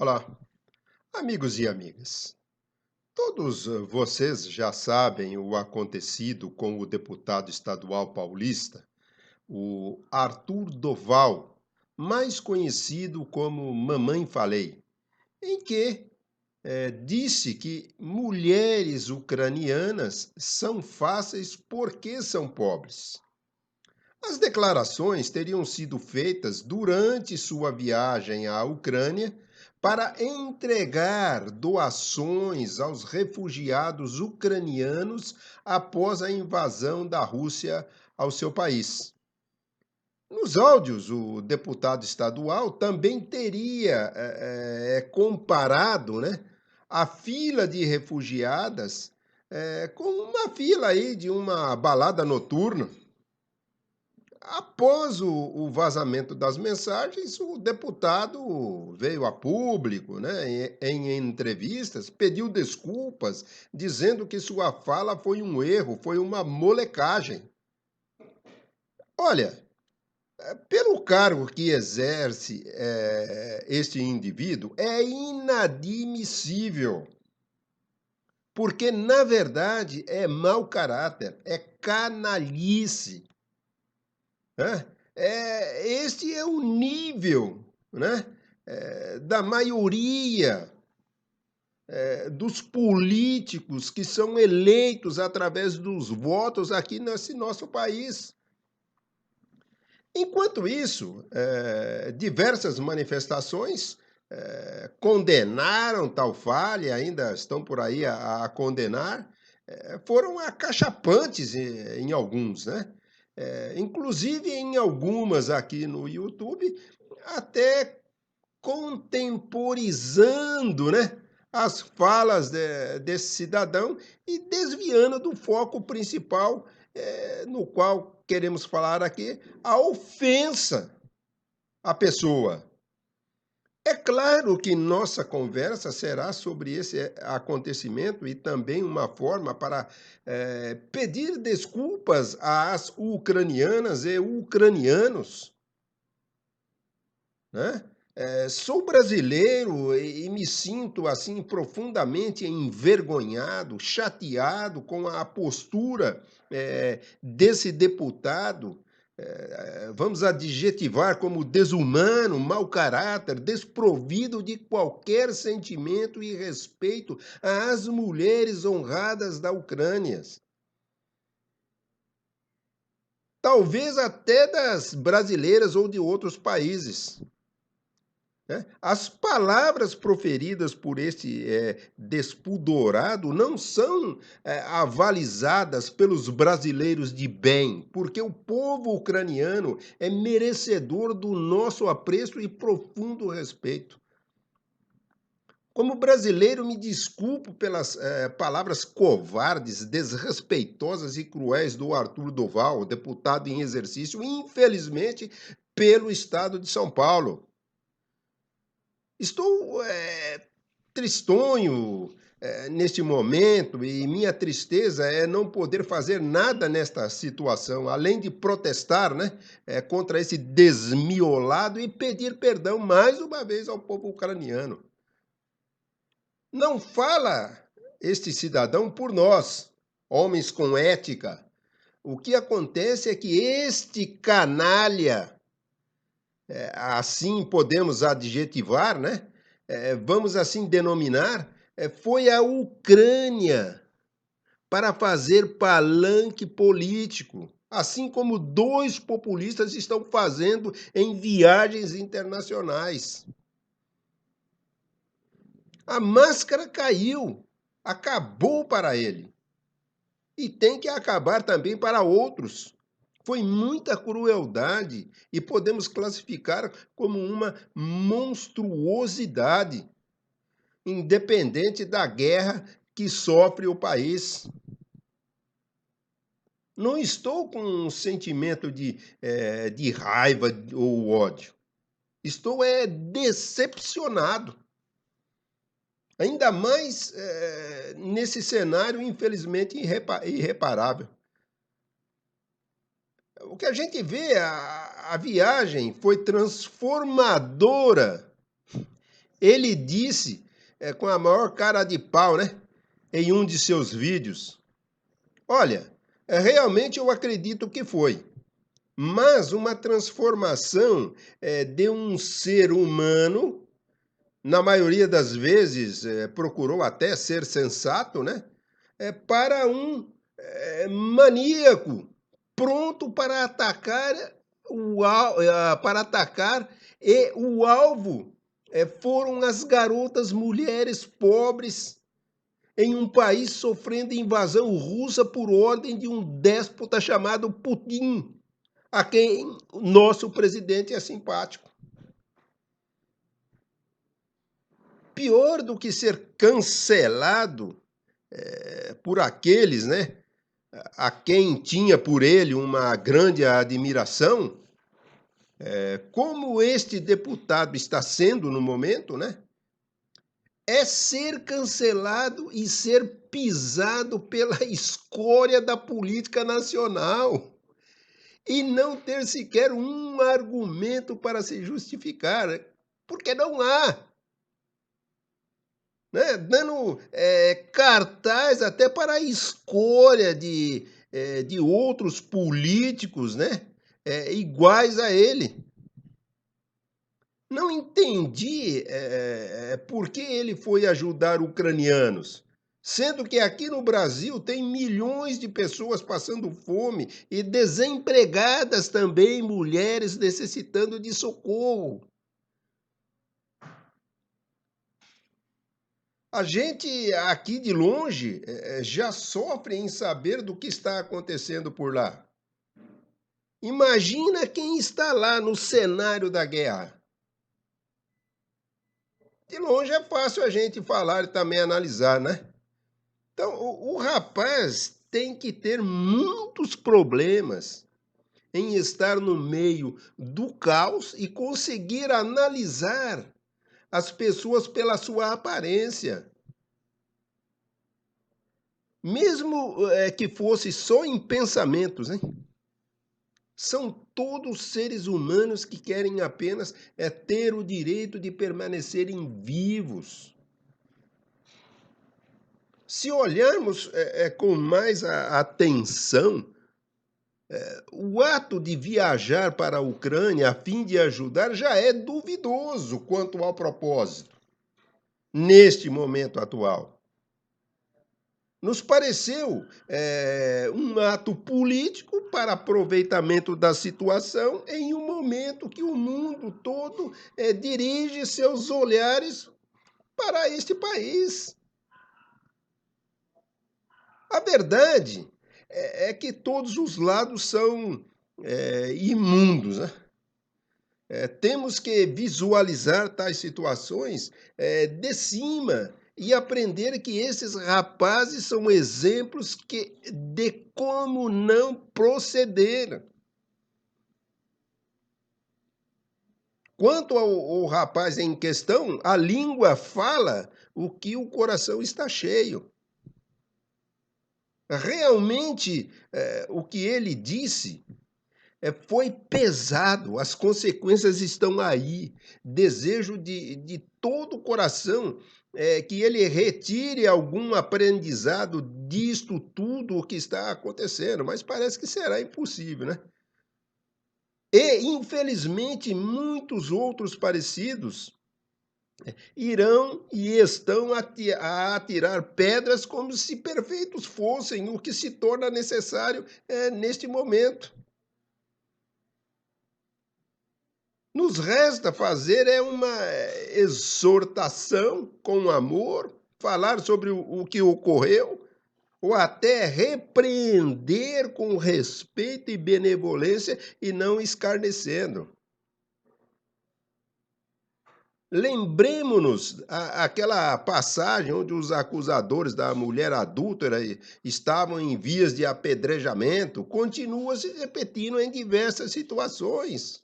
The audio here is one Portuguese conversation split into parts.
Olá, amigos e amigas. Todos vocês já sabem o acontecido com o deputado estadual paulista, o Arthur Doval, mais conhecido como Mamãe Falei, em que disse que mulheres ucranianas são fáceis porque são pobres. As declarações teriam sido feitas durante sua viagem à Ucrânia para entregar doações aos refugiados ucranianos após a invasão da Rússia ao seu país. Nos áudios, o deputado estadual também teria comparado, né, a fila de refugiadas com uma fila aí de uma balada noturna. Após o vazamento das mensagens, o deputado veio a público, né, em entrevistas, pediu desculpas, dizendo que sua fala foi um erro, foi uma molecagem. Olha, pelo cargo que exerce este indivíduo, é inadmissível, porque, na verdade, é mau caráter, é canalice. Né? Este é o nível, né, da maioria dos políticos que são eleitos através dos votos aqui nesse nosso país. Enquanto isso, diversas manifestações condenaram tal falha, ainda estão por aí a condenar, foram acachapantes em alguns, né? Inclusive em algumas aqui no YouTube, até contemporizando, né, as falas desse cidadão e desviando do foco principal, no qual queremos falar aqui, a ofensa à pessoa. É claro que nossa conversa será sobre esse acontecimento e também uma forma para pedir desculpas às ucranianas e ucranianos, né? Sou brasileiro e me sinto assim profundamente envergonhado, chateado com a postura desse deputado. Vamos adjetivar como desumano, mau caráter, desprovido de qualquer sentimento e respeito às mulheres honradas da Ucrânia. Talvez até das brasileiras ou de outros países. Né? As palavras proferidas por este despudorado não são avalizadas pelos brasileiros de bem, porque o povo ucraniano é merecedor do nosso apreço e profundo respeito. Como brasileiro, me desculpo pelas palavras covardes, desrespeitosas e cruéis do Arthur Doval, deputado em exercício, infelizmente, pelo estado de São Paulo. Estou tristonho neste momento e minha tristeza é não poder fazer nada nesta situação, além de protestar, né, contra esse desmiolado e pedir perdão mais uma vez ao povo ucraniano. Não fala este cidadão por nós, homens com ética. O que acontece é que este canalha, assim podemos adjetivar, né? Vamos assim denominar, foi a Ucrânia para fazer palanque político, assim como dois populistas estão fazendo em viagens internacionais. A máscara caiu, acabou para ele. E tem que acabar também para outros. Foi muita crueldade e podemos classificar como uma monstruosidade, independente da guerra que sofre o país. Não estou com um sentimento de raiva ou ódio. Estou decepcionado. Ainda mais nesse cenário, infelizmente, irreparável. O que a gente vê, a viagem foi transformadora Ele disse, com a maior cara de pau, né, em um de seus vídeos: olha, realmente eu acredito que foi, mas uma transformação de um ser humano, na maioria das vezes, procurou até ser sensato, né? Para um maníaco, pronto para atacar para atacar, e o alvo foram as garotas mulheres pobres em um país sofrendo invasão russa por ordem de um déspota chamado Putin, a quem nosso presidente é simpático. Pior do que ser cancelado por aqueles, né, a quem tinha por ele uma grande admiração, como este deputado está sendo no momento, né, é ser cancelado e ser pisado pela escória da política nacional e não ter sequer um argumento para se justificar, porque não há. Né? Dando cartaz até para a escolha de outros políticos, né? Iguais a ele. Não entendi por que ele foi ajudar ucranianos, sendo que aqui no Brasil tem milhões de pessoas passando fome e desempregadas também, mulheres necessitando de socorro. A gente aqui de longe já sofre em saber do que está acontecendo por lá. Imagina quem está lá no cenário da guerra. De longe é fácil a gente falar e também analisar, né? Então, o rapaz tem que ter muitos problemas em estar no meio do caos e conseguir analisar as pessoas pela sua aparência. Mesmo que fosse só em pensamentos, hein? São todos seres humanos que querem apenas ter o direito de permanecerem vivos. Se olharmos com mais atenção, o ato de viajar para a Ucrânia a fim de ajudar já é duvidoso quanto ao propósito, neste momento atual. Nos pareceu um ato político para aproveitamento da situação em um momento que o mundo todo dirige seus olhares para este país. A verdade que todos os lados são imundos, né? Temos que visualizar tais situações de cima e aprender que esses rapazes são exemplos de como não proceder. Quanto ao rapaz em questão, a língua fala o que o coração está cheio. Realmente, o que ele disse foi pesado, as consequências estão aí. Desejo de todo o coração que ele retire algum aprendizado disto tudo o que está acontecendo, mas parece que será impossível, né? E, infelizmente, muitos outros parecidos irão e estão a atirar pedras como se perfeitos fossem, o que se torna necessário neste momento. Nos resta fazer uma exortação com amor, falar sobre o que ocorreu, ou até repreender com respeito e benevolência e não escarnecendo. Lembremos-nos aquela passagem onde os acusadores da mulher adúltera estavam em vias de apedrejamento, continua se repetindo em diversas situações.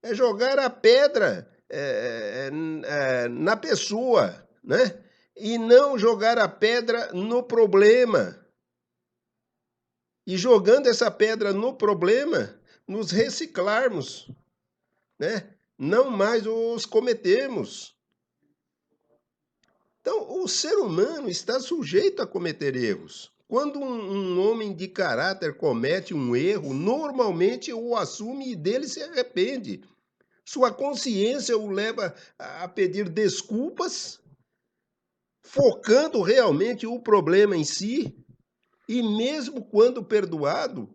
É jogar a pedra na pessoa, né? E não jogar a pedra no problema. E jogando essa pedra no problema, nos reciclarmos, né? não mais os cometemos. Então, o ser humano está sujeito a cometer erros. Quando um homem de caráter comete um erro, normalmente o assume e dele se arrepende. Sua consciência o leva a pedir desculpas, focando realmente o problema em si, e mesmo quando perdoado,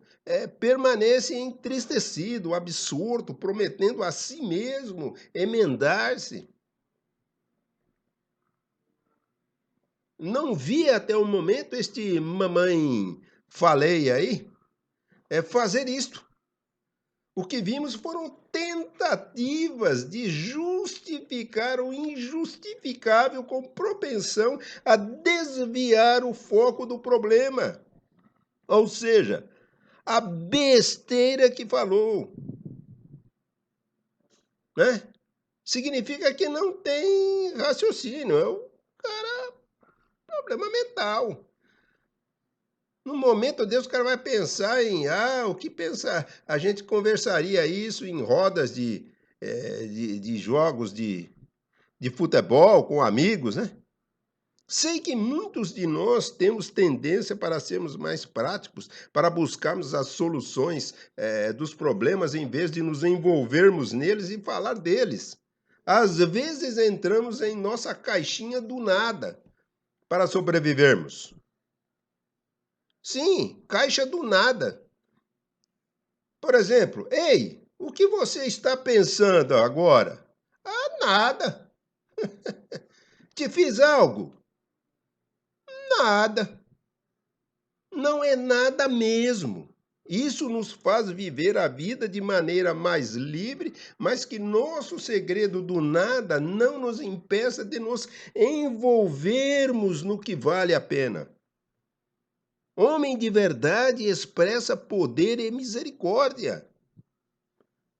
permanece entristecido, absurdo, prometendo a si mesmo emendar-se. Não vi até o momento este mamãe falei aí fazer isto. O que vimos foram tentativas de justificar o injustificável com propensão a desviar o foco do problema. Ou seja, a besteira que falou, né? Significa que não tem raciocínio, é o problema mental. No momento desse, o cara vai pensar em, o que pensar? A gente conversaria isso em rodas de jogos de futebol com amigos, né? Sei que muitos de nós temos tendência para sermos mais práticos, para buscarmos as soluções dos problemas em vez de nos envolvermos neles e falar deles. Às vezes entramos em nossa caixinha do nada para sobrevivermos. Sim, caixa do nada. Por exemplo, ei, o que você está pensando agora? Ah, nada. Te fiz algo? Nada. Não é nada mesmo. Isso nos faz viver a vida de maneira mais livre, mas que nosso segredo do nada não nos impeça de nos envolvermos no que vale a pena. Homem de verdade expressa poder e misericórdia.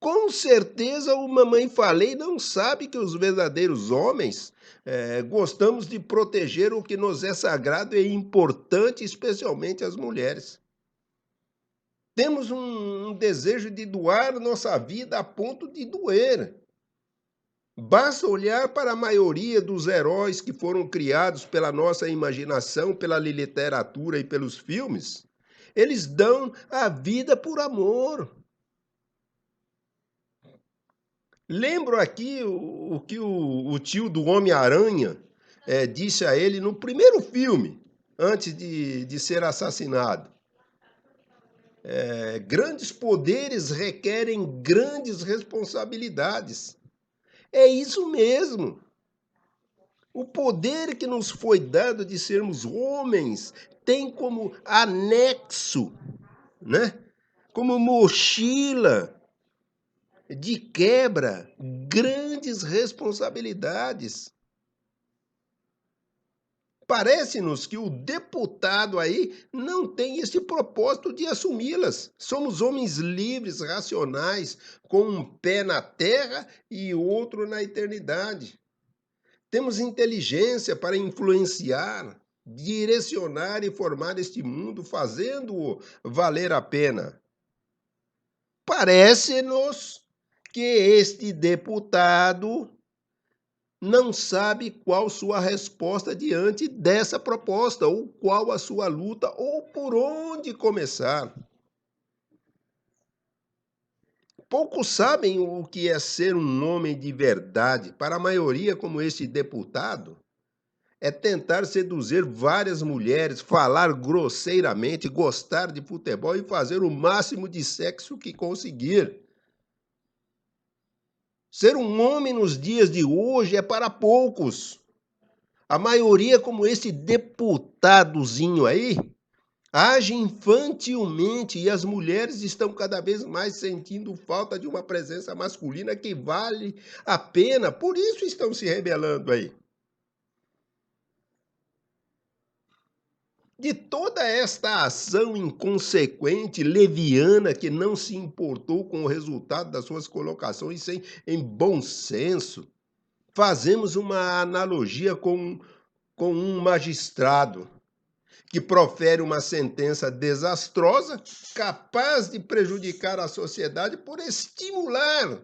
Com certeza o mamãe falei não sabe que os verdadeiros homens gostamos de proteger o que nos é sagrado e importante, especialmente as mulheres. Temos um desejo de doar nossa vida a ponto de doer. Basta olhar para a maioria dos heróis que foram criados pela nossa imaginação, pela literatura e pelos filmes. Eles dão a vida por amor. Lembro aqui o que o tio do Homem-Aranha disse a ele no primeiro filme, antes de ser assassinado. Grandes poderes requerem grandes responsabilidades. É isso mesmo. O poder que nos foi dado de sermos homens tem como anexo, né? Como mochila de quebra, grandes responsabilidades. Parece-nos que o deputado aí não tem esse propósito de assumi-las. Somos homens livres, racionais, com um pé na terra e outro na eternidade. Temos inteligência para influenciar, direcionar e formar este mundo, fazendo-o valer a pena. Parece-nos que este deputado não sabe qual sua resposta diante dessa proposta, ou qual a sua luta, ou por onde começar. Poucos sabem o que é ser um homem de verdade. Para a maioria, como este deputado, é tentar seduzir várias mulheres, falar grosseiramente, gostar de futebol e fazer o máximo de sexo que conseguir. Ser um homem nos dias de hoje é para poucos. A maioria, como esse deputadozinho aí, age infantilmente e as mulheres estão cada vez mais sentindo falta de uma presença masculina que vale a pena, por isso estão se rebelando aí. De toda esta ação inconsequente, leviana, que não se importou com o resultado das suas colocações em bom senso, fazemos uma analogia com um magistrado que profere uma sentença desastrosa, capaz de prejudicar a sociedade por estimular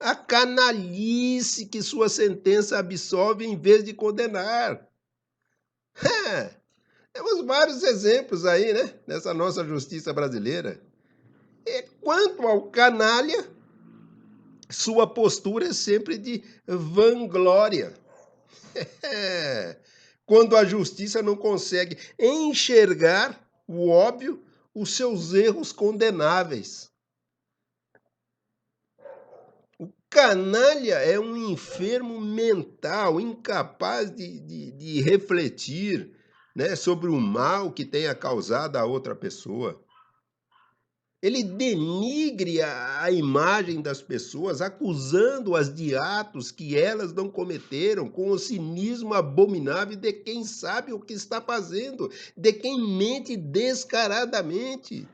A canalice que sua sentença absolve em vez de condenar. Temos vários exemplos aí, né? Nessa nossa justiça brasileira. E quanto ao canalha, sua postura é sempre de vanglória. Quando a justiça não consegue enxergar o óbvio, os seus erros condenáveis. O canalha é um enfermo mental, incapaz de refletir, né, sobre o mal que tenha causado a outra pessoa. Ele denigre a imagem das pessoas, acusando-as de atos que elas não cometeram, com o cinismo abominável de quem sabe o que está fazendo, de quem mente descaradamente.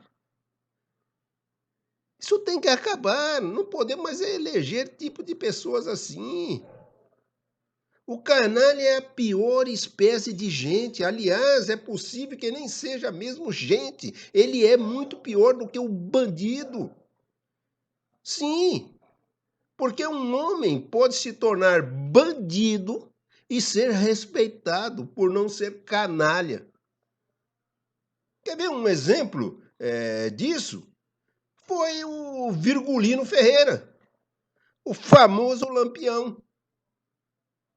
Isso tem que acabar, não podemos mais eleger tipo de pessoas assim. O canalha é a pior espécie de gente. Aliás, é possível que nem seja mesmo gente. Ele é muito pior do que o bandido. Sim, porque um homem pode se tornar bandido e ser respeitado por não ser canalha. Quer ver um exemplo disso? Foi o Virgulino Ferreira, o famoso Lampião.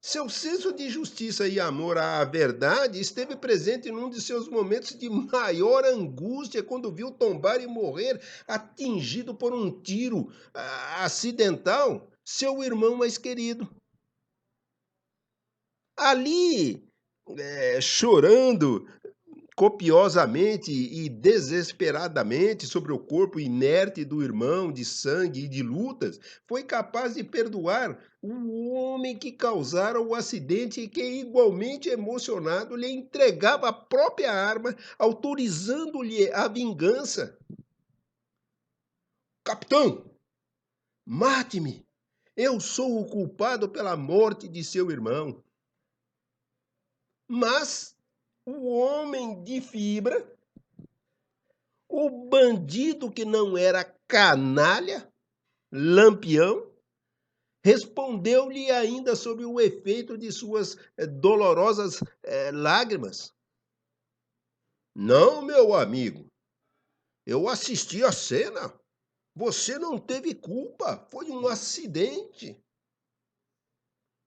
Seu senso de justiça e amor à verdade esteve presente num de seus momentos de maior angústia, quando viu tombar e morrer atingido por um tiro acidental seu irmão mais querido. Ali, chorando copiosamente e desesperadamente sobre o corpo inerte do irmão, de sangue e de lutas, foi capaz de perdoar o homem que causara o acidente e que, igualmente emocionado, lhe entregava a própria arma, autorizando-lhe a vingança. Capitão, mate-me! Eu sou o culpado pela morte de seu irmão. Mas o homem de fibra, o bandido que não era canalha, Lampião, respondeu-lhe ainda sob o efeito de suas dolorosas lágrimas. Não, meu amigo, eu assisti à cena. Você não teve culpa, foi um acidente.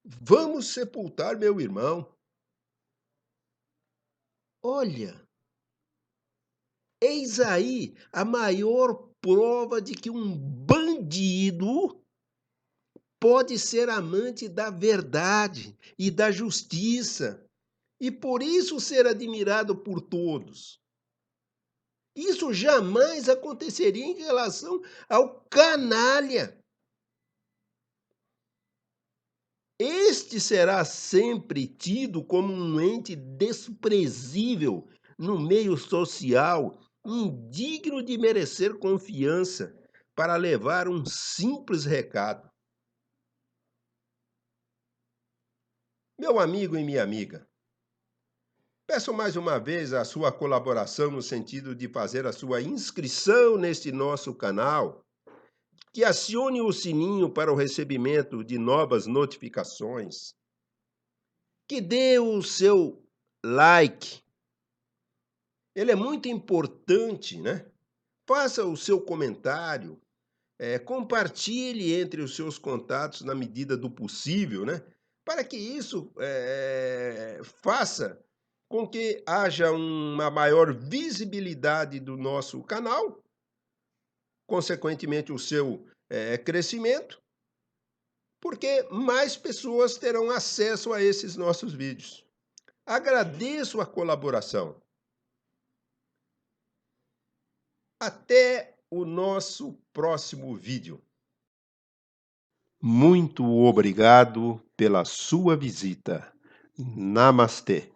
Vamos sepultar meu irmão. Olha, eis aí a maior prova de que um bandido pode ser amante da verdade e da justiça, e por isso ser admirado por todos. Isso jamais aconteceria em relação ao canalha. Este será sempre tido como um ente desprezível no meio social, indigno de merecer confiança para levar um simples recado. Meu amigo e minha amiga, peço mais uma vez a sua colaboração no sentido de fazer a sua inscrição neste nosso canal, que acione o sininho para o recebimento de novas notificações, que dê o seu like. Ele é muito importante, né? Faça o seu comentário, compartilhe entre os seus contatos na medida do possível, né? Para que isso faça com que haja uma maior visibilidade do nosso canal, consequentemente o seu crescimento, porque mais pessoas terão acesso a esses nossos vídeos. Agradeço a colaboração. Até o nosso próximo vídeo. Muito obrigado pela sua visita. Namastê.